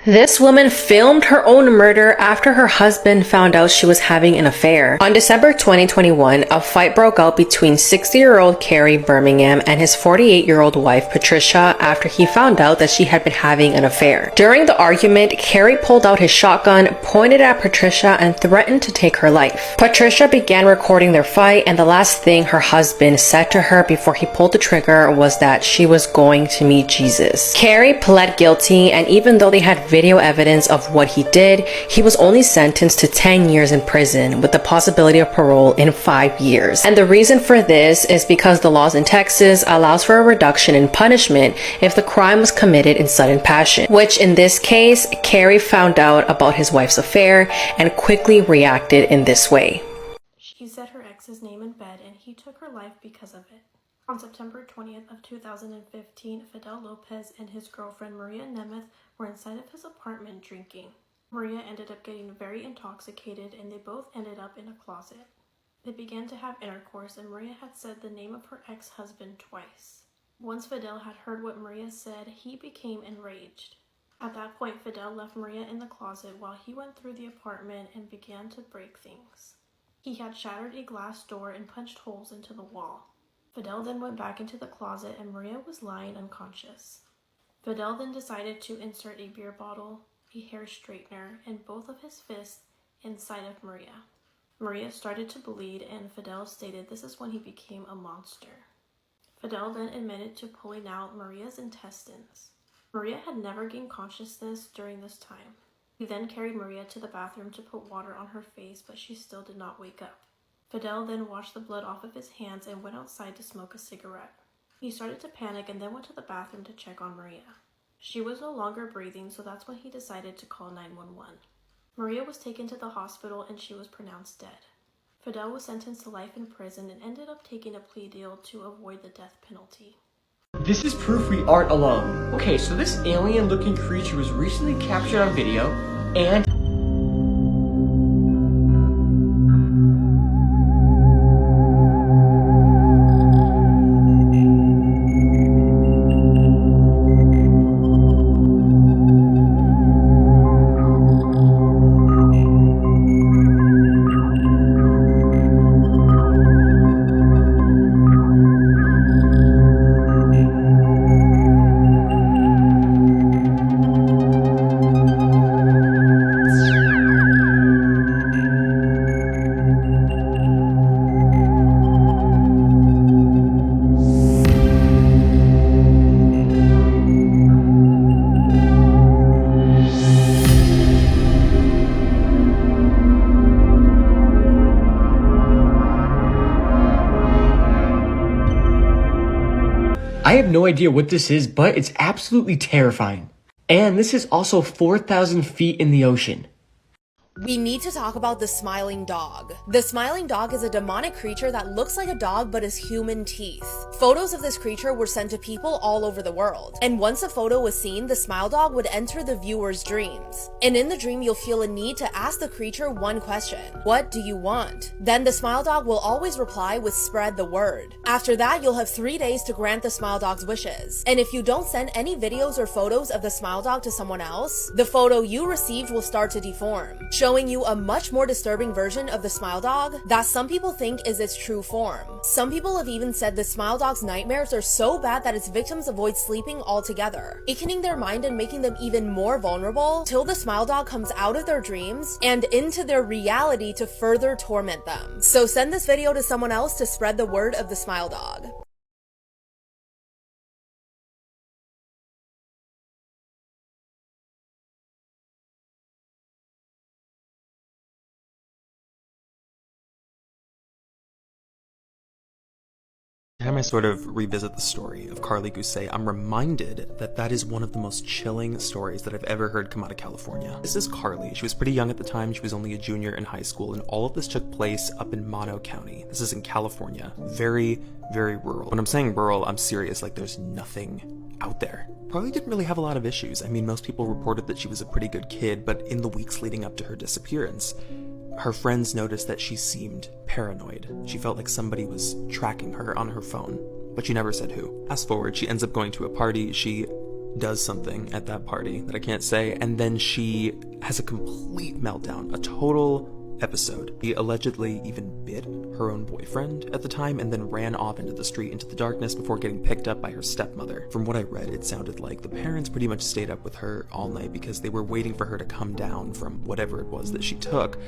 This woman filmed her own murder after her husband found out she was having an affair. On December 2021, a fight broke out between 60-year-old Kerry Birmingham and his 48-year-old wife Patricia after he found out that she had been having an affair. During the argument, Kerry pulled out his shotgun, pointed at Patricia, and threatened to take her life. Patricia began recording their fight, and the last thing her husband said to her before he pulled the trigger was that she was going to meet Jesus. Kerry pled guilty, and even though they had video evidence of what he did, he was only sentenced to 10 years in prison with the possibility of parole in 5 years. And the reason for this is because the laws in Texas allows for a reduction in punishment if the crime was committed in sudden passion, which in this case, Kerry found out about his wife's affair and quickly reacted in this way. She said her ex's name in bed and he took her life because of it. On September 20th of 2015, Fidel Lopez and his girlfriend Maria Nemeth were inside of his apartment drinking. Maria ended up getting very intoxicated and they both ended up in a closet. They began to have intercourse and Maria had said the name of her ex-husband twice. Once Fidel had heard what Maria said, he became enraged. At that point, Fidel left Maria in the closet while he went through the apartment and began to break things. He had shattered a glass door and punched holes into the wall. Fidel then went back into the closet and Maria was lying unconscious. Fidel then decided to insert a beer bottle, a hair straightener, and both of his fists inside of Maria. Maria started to bleed and Fidel stated this is when he became a monster. Fidel then admitted to pulling out Maria's intestines. Maria had never gained consciousness during this time. He then carried Maria to the bathroom to put water on her face, but she still did not wake up. Fidel then washed the blood off of his hands and went outside to smoke a cigarette. He started to panic and then went to the bathroom to check on Maria. She was no longer breathing, so that's when he decided to call 911. Maria was taken to the hospital and she was pronounced dead. Fidel was sentenced to life in prison and ended up taking a plea deal to avoid the death penalty. This is proof we aren't alone. Okay, so this alien-looking creature was recently captured on video, and I have no idea what this is, but it's absolutely terrifying. And this is also 4,000 feet in the ocean. We need to talk about the Smiling Dog. The Smiling Dog is a demonic creature that looks like a dog but has human teeth. Photos of this creature were sent to people all over the world. And once a photo was seen, the Smile Dog would enter the viewer's dreams. And in the dream, you'll feel a need to ask the creature one question. What do you want? Then the Smile Dog will always reply with spread the word. After that, you'll have 3 days to grant the Smile Dog's wishes. And if you don't send any videos or photos of the Smile Dog to someone else, the photo you received will start to deform, showing you a much more disturbing version of the Smile Dog that some people think is its true form. Some people have even said the Smile Dog's nightmares are so bad that its victims avoid sleeping altogether, weakening their mind and making them even more vulnerable till the Smile Dog comes out of their dreams and into their reality to further torment them. So send this video to someone else to spread the word of the Smile Dog. Every time I sort of revisit the story of Carly Gusé, I'm reminded that that is one of the most chilling stories that I've ever heard come out of California. This is Carly. She was pretty young at the time. She was only a junior in high school, and all of this took place up in Mono County. This is in California. Very, very rural. When I'm saying rural, I'm serious, like there's nothing out there. Carly didn't really have a lot of issues. I mean, most people reported that she was a pretty good kid, but in the weeks leading up to her disappearance, her friends noticed that she seemed paranoid. She felt like somebody was tracking her on her phone, but she never said who. Fast forward, she ends up going to a party. She does something at that party that I can't say, and then she has a complete meltdown, a total episode. She allegedly even bit her own boyfriend at the time and then ran off into the street into the darkness before getting picked up by her stepmother. From what I read, it sounded like the parents pretty much stayed up with her all night because they were waiting for her to come down from whatever it was that she took,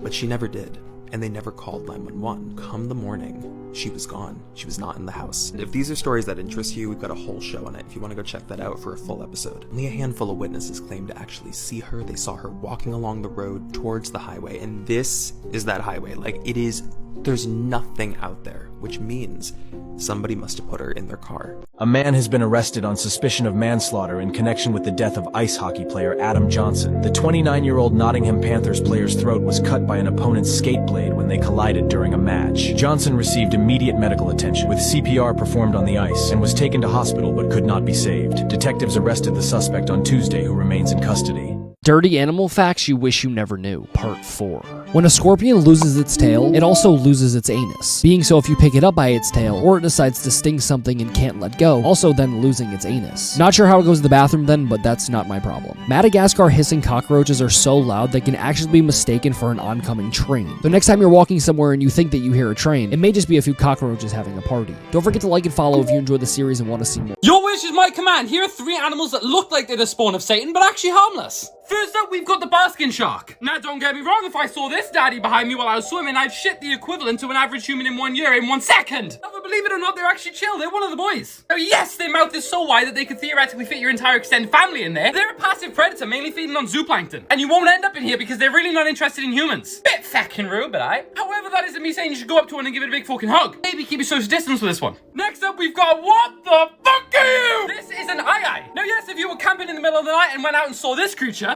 but she never did. And they never called 911. Come the morning, she was gone. She was not in the house. If these are stories that interest you, we've got a whole show on it if you want to go check that out for a full episode. Only a handful of witnesses claimed to actually see her. They saw her walking along the road towards the highway, and this is that highway. Like, it is, there's nothing out there, which means somebody must have put her in their car. A man has been arrested on suspicion of manslaughter in connection with the death of ice hockey player Adam Johnson. The 29-year-old Nottingham Panthers player's throat was cut by an opponent's skate blade when they collided during a match. Johnson received immediate medical attention with CPR performed on the ice and was taken to hospital but could not be saved. Detectives arrested the suspect on Tuesday, who remains in custody. Dirty animal facts you wish you never knew, part 4. When a scorpion loses its tail, it also loses its anus. Being so if you pick it up by its tail, or it decides to sting something and can't let go, also then losing its anus. Not sure how it goes to the bathroom then, but that's not my problem. Madagascar hissing cockroaches are so loud they can actually be mistaken for an oncoming train. So next time you're walking somewhere and you think that you hear a train, it may just be a few cockroaches having a party. Don't forget to like and follow if you enjoyed the series and want to see more. Your wish is my command. Here are 3 animals that look like they're the spawn of Satan, but actually harmless. First up, we've got the basking shark. Now, don't get me wrong, if I saw this daddy behind me while I was swimming, I'd shit the equivalent to an average human in 1 year in 1 second. But believe it or not, they're actually chill. They're one of the boys. Now, yes, their mouth is so wide that they could theoretically fit your entire extended family in there. They're a passive predator, mainly feeding on zooplankton. And you won't end up in here because they're really not interested in humans. Bit fucking rude, but However, that isn't me saying you should go up to one and give it a big fucking hug. Maybe keep your social distance with this one. Next up, we've got what the fuck are you? This is an eye. Now, yes, if you were camping in the middle of the night and went out and saw this creature,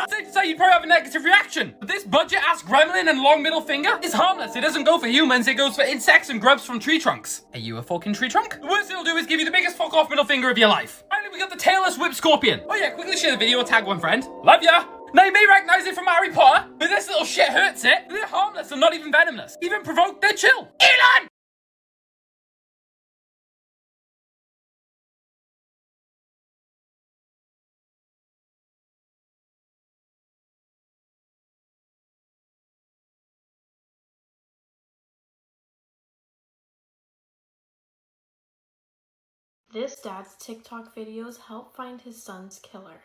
safe to say you'd probably have a negative reaction. But this budget-ass gremlin and long middle finger is harmless. It doesn't go for humans, it goes for insects and grubs from tree trunks. Are you a fucking tree trunk? The worst it'll do is give you the biggest fuck off middle finger of your life. Finally, we got the tailless whip scorpion. Oh yeah, quickly share the video or tag one friend. Love ya! Now you may recognize it from Harry Potter, but this little shit hurts it. They're harmless and not even venomous. Even provoked, they're chill. Elon! This dad's TikTok videos help find his son's killer.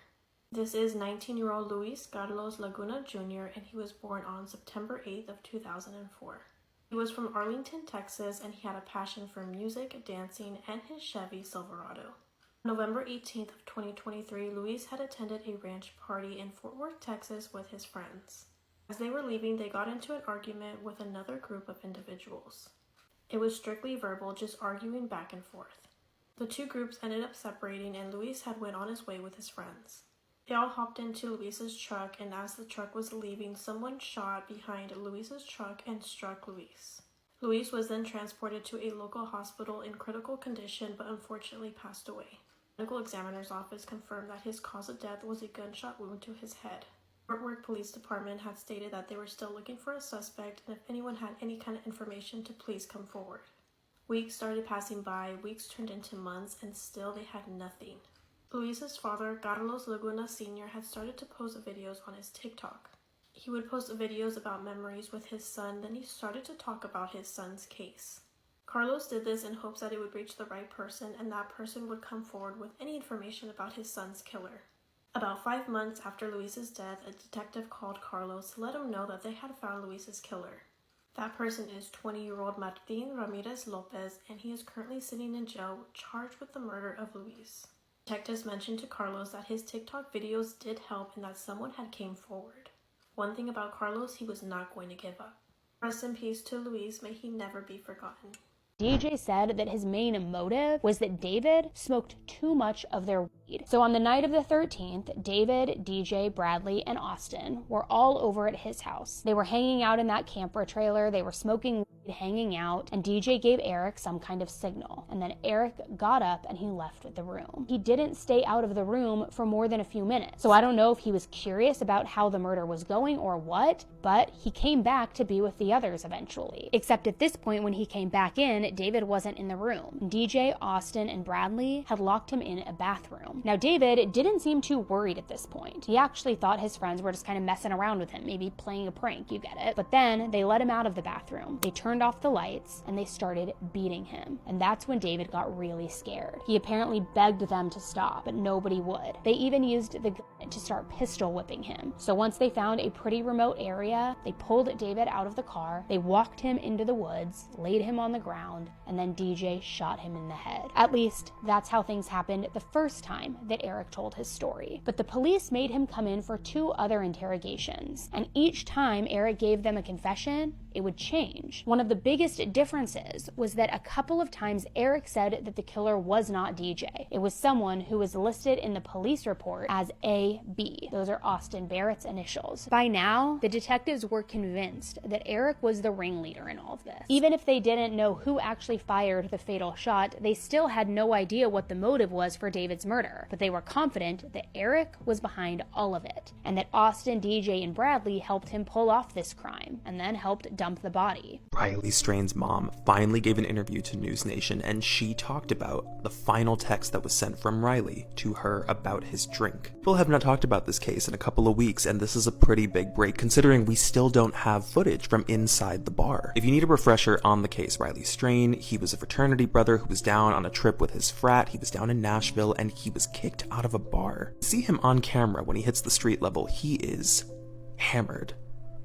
This is 19-year-old Luis Carlos Laguna Jr. and he was born on September 8th of 2004. He was from Arlington, Texas, and he had a passion for music, dancing, and his Chevy Silverado. On November 18th of 2023, Luis had attended a ranch party in Fort Worth, Texas with his friends. As they were leaving, they got into an argument with another group of individuals. It was strictly verbal, just arguing back and forth. The two groups ended up separating and Luis had went on his way with his friends. They all hopped into Luis's truck, and as the truck was leaving, someone shot behind Luis's truck and struck Luis. Luis was then transported to a local hospital in critical condition but unfortunately passed away. The medical examiner's office confirmed that his cause of death was a gunshot wound to his head. Fort Worth Police Department had stated that they were still looking for a suspect and if anyone had any kind of information to please come forward. Weeks started passing by, weeks turned into months, and still they had nothing. Luis's father, Carlos Laguna Sr., had started to post videos on his TikTok. He would post videos about memories with his son, then he started to talk about his son's case. Carlos did this in hopes that it would reach the right person and that person would come forward with any information about his son's killer. About 5 months after Luis's death, a detective called Carlos to let him know that they had found Luis's killer. That person is 20-year-old Martin Ramirez Lopez, and he is currently sitting in jail charged with the murder of Luis. Detectives mentioned to Carlos that his TikTok videos did help and that someone had came forward. One thing about Carlos, he was not going to give up. Rest in peace to Luis, may he never be forgotten. DJ said that his main motive was that David smoked too much of their weed. So on the night of the 13th, David, DJ, Bradley, and Austin were all over at his house. They were hanging out in that camper trailer, they were smoking weed, hanging out, and DJ gave Eric some kind of signal. And then Eric got up and he left the room. He didn't stay out of the room for more than a few minutes. So I don't know if he was curious about how the murder was going or what, but he came back to be with the others eventually. Except at this point when he came back in, David wasn't in the room. DJ, Austin, and Bradley had locked him in a bathroom. bathroom. Now, David didn't seem too worried at this point. He actually thought his friends were just kind of messing around with him, maybe playing a prank, you get it. But then they let him out of the bathroom. They turned off the lights and they started beating him. And that's when David got really scared. He apparently begged them to stop, but nobody would. They even used the gun to start pistol whipping him. So once they found a pretty remote area, they pulled David out of the car, they walked him into the woods, laid him on the ground, and then DJ shot him in the head. At least, that's how things happened the first time that Eric told his story. But the police made him come in for 2 other interrogations, and each time Eric gave them a confession, it would change. One of the biggest differences was that a couple of times Eric said that the killer was not DJ. It was someone who was listed in the police report as AB. Those are Austin Barrett's initials. By now, the detectives were convinced that Eric was the ringleader in all of this. Even if they didn't know who actually fired the fatal shot, they still had no idea what the motive was for David's murder. But they were confident that Eric was behind all of it, and that Austin, DJ, and Bradley helped him pull off this crime, and then helped dump the body. Riley Strain's mom finally gave an interview to News Nation, and she talked about the final text that was sent from Riley to her about his drink. People have not talked about this case in a couple of weeks, and this is a pretty big break considering we still don't have footage from inside the bar. If you need a refresher on the case, Riley Strain, he was a fraternity brother who was down on a trip with his frat. He was down in Nashville and he was kicked out of a bar. See him on camera when he hits the street level. He is hammered.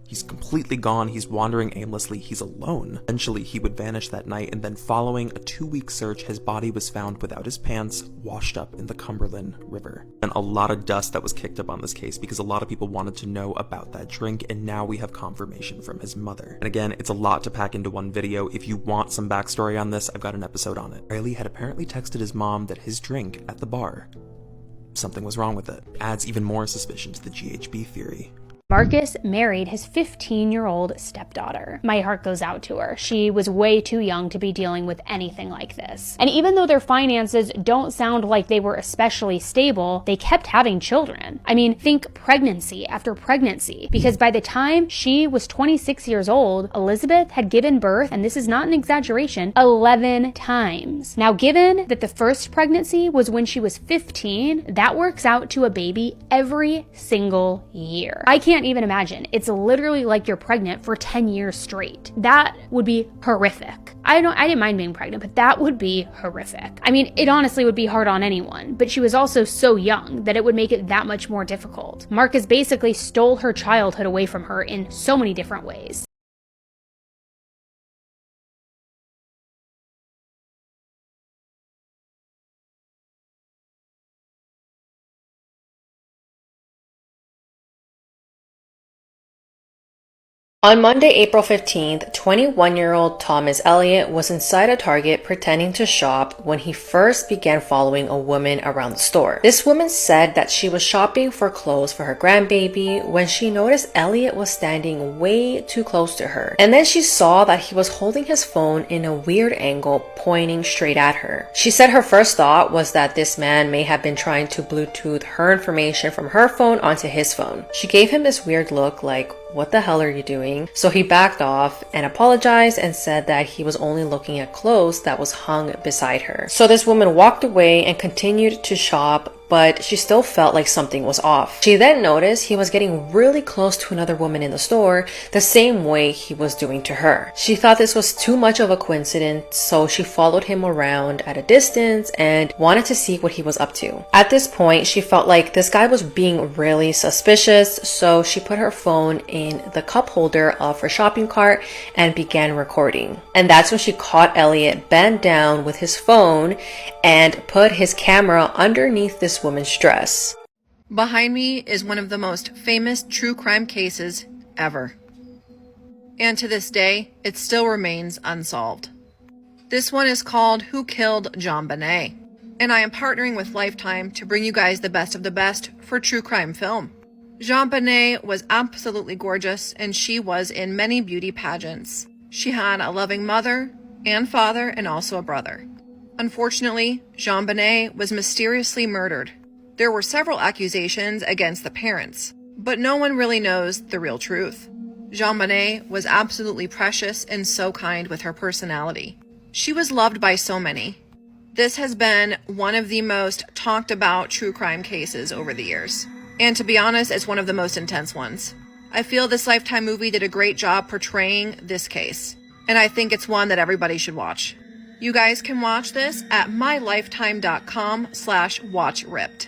He's completely gone, he's wandering aimlessly, he's alone. Eventually, he would vanish that night, and then following a 2-week search, his body was found without his pants, washed up in the Cumberland River. And a lot of dust that was kicked up on this case because a lot of people wanted to know about that drink, and now we have confirmation from his mother. And again, it's a lot to pack into one video. If you want some backstory on this, I've got an episode on it. Riley had apparently texted his mom that his drink at the bar, something was wrong with it. Adds even more suspicion to the GHB theory. Marcus married his 15-year-old stepdaughter. My heart goes out to her. She was way too young to be dealing with anything like this. And even though their finances don't sound like they were especially stable, they kept having children. I mean, think pregnancy after pregnancy. Because by the time she was 26 years old, Elizabeth had given birth, and this is not an exaggeration, 11 times. Now, given that the first pregnancy was when she was 15, that works out to a baby every single year. I can't even imagine. It's literally like you're pregnant for 10 years straight. That would be horrific. I didn't mind being pregnant, but that would be horrific. I mean, it honestly would be hard on anyone, but she was also so young that it would make it that much more difficult. Marcus basically stole her childhood away from her in so many different ways. On Monday, April 15th, 21-year-old Thomas Elliott was inside a Target pretending to shop when he first began following a woman around the store. This woman said that she was shopping for clothes for her grandbaby when she noticed Elliott was standing way too close to her. And then she saw that he was holding his phone in a weird angle, pointing straight at her. She said her first thought was that this man may have been trying to Bluetooth her information from her phone onto his phone. She gave him this weird look like, "What the hell are you doing?" So he backed off and apologized and said that he was only looking at clothes that was hung beside her. So this woman walked away and continued to shop, but she still felt like something was off. She then noticed he was getting really close to another woman in the store, the same way he was doing to her. She thought this was too much of a coincidence, so she followed him around at a distance and wanted to see what he was up to. At this point, she felt like this guy was being really suspicious, so she put her phone in the cup holder of her shopping cart and began recording. And that's when she caught Elliott bent down with his phone and put his camera underneath this woman's dress. Behind me is one of the most famous true crime cases ever. And to this day, it still remains unsolved. This one is called Who Killed JonBenét? And I am partnering with Lifetime to bring you guys the best of the best for true crime film. JonBenét was absolutely gorgeous, and she was in many beauty pageants. She had a loving mother and father and also a brother. Unfortunately, JonBenét was mysteriously murdered. There were several accusations against the parents, but no one really knows the real truth. JonBenét was absolutely precious and so kind with her personality. She was loved by so many. This has been one of the most talked about true crime cases over the years. And to be honest, it's one of the most intense ones. I feel this Lifetime movie did a great job portraying this case. And I think it's one that everybody should watch. You guys can watch this at mylifetime.com/watchripped.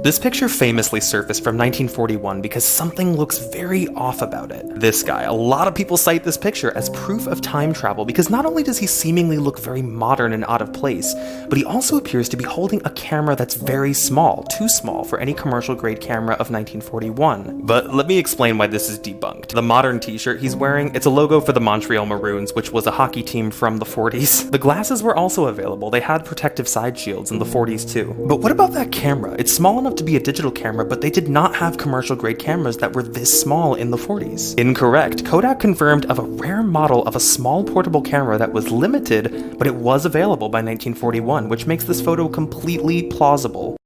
This picture famously surfaced from 1941 because something looks very off about it. This guy, a lot of people cite this picture as proof of time travel because not only does he seemingly look very modern and out of place, but he also appears to be holding a camera that's very small, too small for any commercial grade camera of 1941. But let me explain why this is debunked. The modern t-shirt he's wearing, it's a logo for the Montreal Maroons, which was a hockey team from the 40s. The glasses were also available. They had protective side shields in the 40s too. But what about that camera? It's small enough to be a digital camera, but they did not have commercial grade cameras that were this small in the 40s. Incorrect. Kodak confirmed of a rare model of a small portable camera that was limited, but it was available by 1941, which makes this photo completely plausible.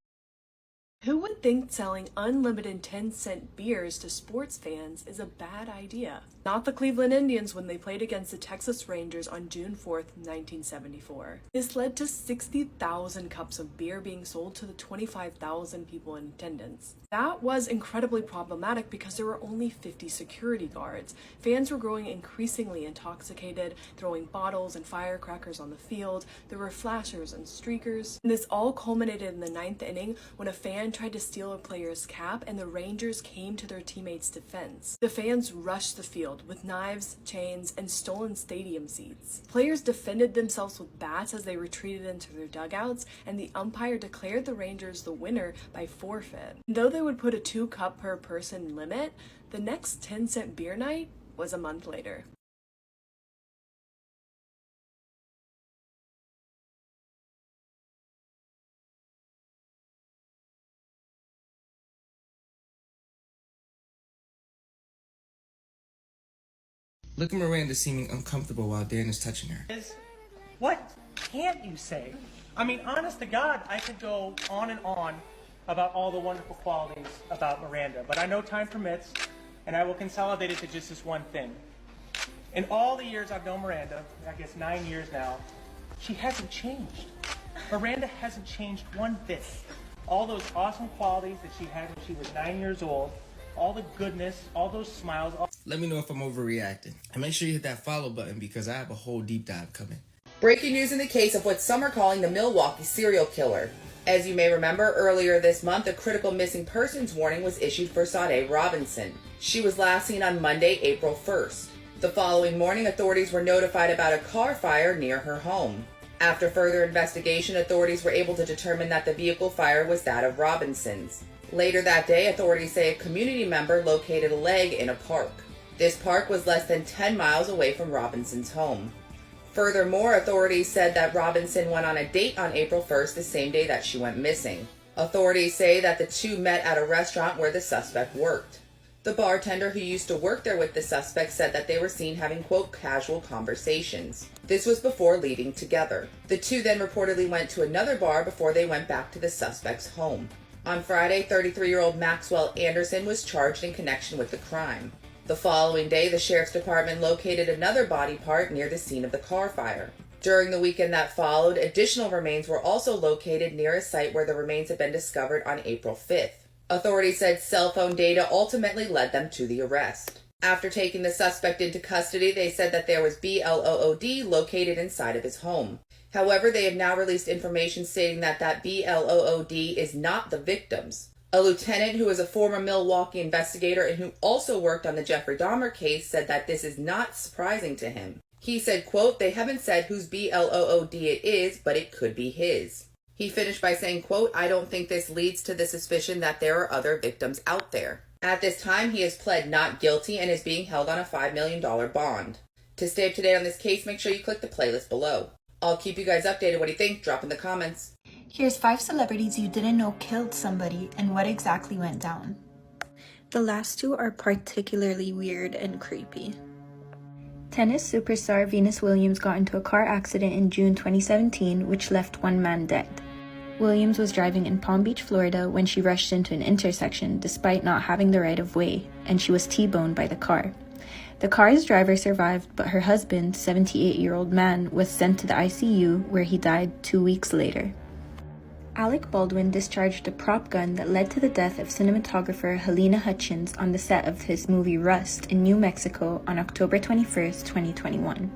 Who would think selling unlimited 10-cent beers to sports fans is a bad idea? Not the Cleveland Indians when they played against the Texas Rangers on June 4th, 1974. This led to 60,000 cups of beer being sold to the 25,000 people in attendance. That was incredibly problematic because there were only 50 security guards. Fans were growing increasingly intoxicated, throwing bottles and firecrackers on the field. There were flashers and streakers. And this all culminated in the 9th inning when a fan tried to steal a player's cap and the Rangers came to their teammates' defense. The fans rushed the field with knives, chains, and stolen stadium seats. Players defended themselves with bats as they retreated into their dugouts, and the umpire declared the Rangers the winner by forfeit. Though they would put a 2-cup per person limit, the next 10-cent beer night was a month later. Look at Miranda seeming uncomfortable while Dan is touching her. What can't you say? I mean, honest to God, I could go on and on about all the wonderful qualities about Miranda, but I know time permits, and I will consolidate it to just this one thing. In all the years I've known Miranda, I guess 9 years now, she hasn't changed. Miranda hasn't changed one bit. All those awesome qualities that she had when she was 9 years old, all the goodness, all those smiles. Let me know if I'm overreacting. And make sure you hit that follow button because I have a whole deep dive coming. Breaking news in the case of what some are calling the Milwaukee serial killer. As you may remember, earlier this month, a critical missing persons warning was issued for Sade Robinson. She was last seen on Monday, April 1st. The following morning, authorities were notified about a car fire near her home. After further investigation, authorities were able to determine that the vehicle fire was that of Robinson's. Later that day, authorities say a community member located a leg in a park. This park was less than 10 miles away from Robinson's home. Furthermore, authorities said that Robinson went on a date on April 1st, the same day that she went missing. Authorities say that the two met at a restaurant where the suspect worked. The bartender who used to work there with the suspect said that they were seen having, quote, casual conversations. This was before leaving together. The two then reportedly went to another bar before they went back to the suspect's home. On Friday, 33-year-old Maxwell Anderson was charged in connection with the crime. The following day, the sheriff's department located another body part near the scene of the car fire. During the weekend that followed, additional remains were also located near a site where the remains had been discovered on April 5th. Authorities said cell phone data ultimately led them to the arrest. After taking the suspect into custody, they said that there was BLOOD located inside of his home. However, they have now released information stating that BLOOD is not the victim's. A lieutenant who is a former Milwaukee investigator and who also worked on the Jeffrey Dahmer case said that this is not surprising to him. He said, quote, they haven't said whose BLOOD it is, but it could be his. He finished by saying, quote, I don't think this leads to the suspicion that there are other victims out there. At this time, he has pled not guilty and is being held on a $5 million bond. To stay up to date on this case, make sure you click the playlist below. I'll keep you guys updated. What do you think? Drop in the comments. Here's 5 celebrities you didn't know killed somebody and what exactly went down. The last 2 are particularly weird and creepy. Tennis superstar Venus Williams got into a car accident in June 2017, which left 1 man dead. Williams was driving in Palm Beach, Florida, when she rushed into an intersection despite not having the right of way, and she was T-boned by the car. The car's driver survived, but her husband, 78-year-old man, was sent to the ICU where he died 2 weeks later. Alec Baldwin discharged a prop gun that led to the death of cinematographer Helena Hutchins on the set of his movie Rust in New Mexico on October 21, 2021.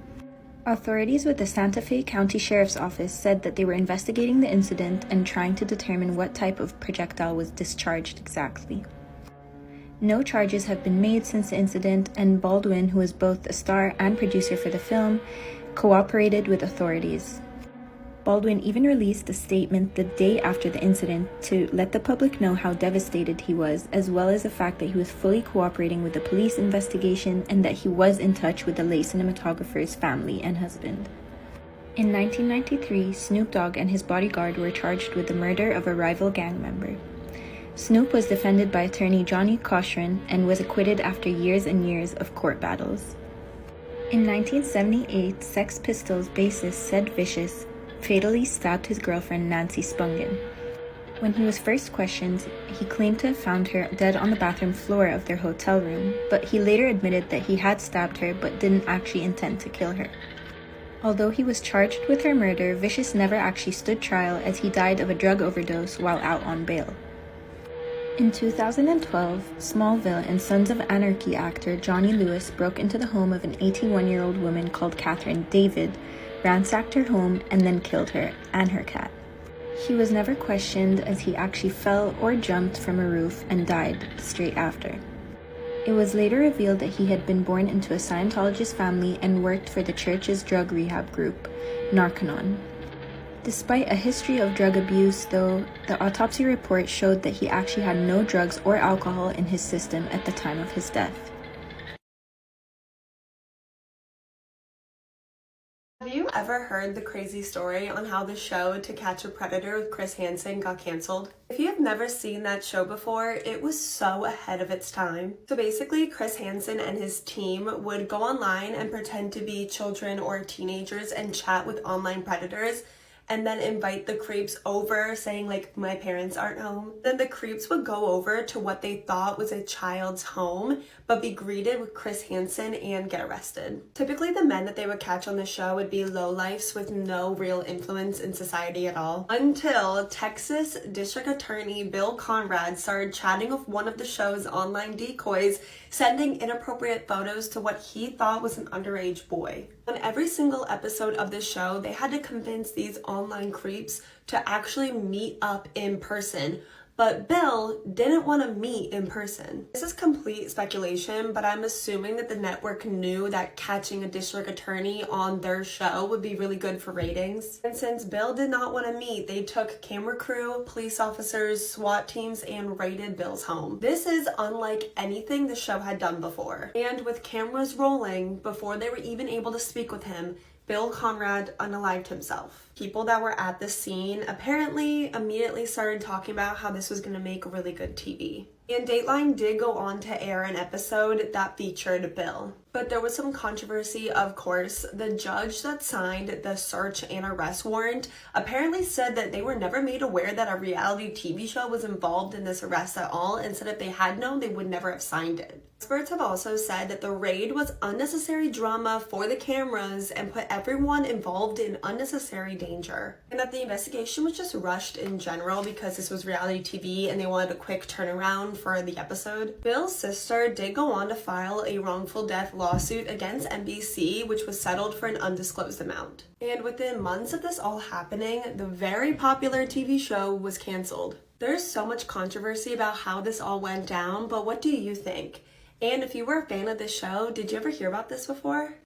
Authorities with the Santa Fe County Sheriff's Office said that they were investigating the incident and trying to determine what type of projectile was discharged exactly. No charges have been made since the incident, and Baldwin, who is both a star and producer for the film, cooperated with authorities. Baldwin even released a statement the day after the incident to let the public know how devastated he was, as well as the fact that he was fully cooperating with the police investigation and that he was in touch with the late cinematographer's family and husband. In 1993, Snoop Dogg and his bodyguard were charged with the murder of a rival gang member. Snoop was defended by attorney Johnny Cochran and was acquitted after years and years of court battles. In 1978, Sex Pistols bassist Sid Vicious fatally stabbed his girlfriend Nancy Spungen. When he was first questioned, he claimed to have found her dead on the bathroom floor of their hotel room, but he later admitted that he had stabbed her but didn't actually intend to kill her. Although he was charged with her murder, Vicious never actually stood trial as he died of a drug overdose while out on bail. In 2012, Smallville and Sons of Anarchy actor Johnny Lewis broke into the home of an 81-year-old woman called Catherine David, ransacked her home, and then killed her and her cat. He was never questioned as he actually fell or jumped from a roof and died straight after. It was later revealed that he had been born into a Scientologist family and worked for the church's drug rehab group, Narconon. Despite a history of drug abuse, though, the autopsy report showed that he actually had no drugs or alcohol in his system at the time of his death. Have you ever heard the crazy story on how the show To Catch a Predator with Chris Hansen got canceled? If you have never seen that show before, it was so ahead of its time. So basically, Chris Hansen and his team would go online and pretend to be children or teenagers and chat with online predators, and then invite the creeps over, saying like, my parents aren't home. Then the creeps would go over to what they thought was a child's home, but be greeted with Chris Hansen and get arrested. Typically the men that they would catch on the show would be lowlifes with no real influence in society at all. Until Texas District Attorney Bill Conrad started chatting with one of the show's online decoys, sending inappropriate photos to what he thought was an underage boy. On every single episode of the show, they had to convince these online creeps to actually meet up in person. But Bill didn't want to meet in person. This is complete speculation, but I'm assuming that the network knew that catching a district attorney on their show would be really good for ratings. And since Bill did not want to meet, they took camera crew, police officers, SWAT teams, and raided Bill's home. This is unlike anything the show had done before. And with cameras rolling, before they were even able to speak with him, Bill Conrad unalived himself. People that were at the scene apparently immediately started talking about how this was going to make really good TV. And Dateline did go on to air an episode that featured Bill. But there was some controversy, of course. The judge that signed the search and arrest warrant apparently said that they were never made aware that a reality TV show was involved in this arrest at all, and said if they had known, they would never have signed it. Experts have also said that the raid was unnecessary drama for the cameras and put everyone involved in unnecessary danger. And that the investigation was just rushed in general because this was reality TV and they wanted a quick turnaround for the episode. Bill's sister did go on to file a wrongful death lawsuit against NBC, which was settled for an undisclosed amount. And within months of this all happening, the very popular TV show was canceled. There's so much controversy about how this all went down, but what do you think? And if you were a fan of this show, did you ever hear about this before?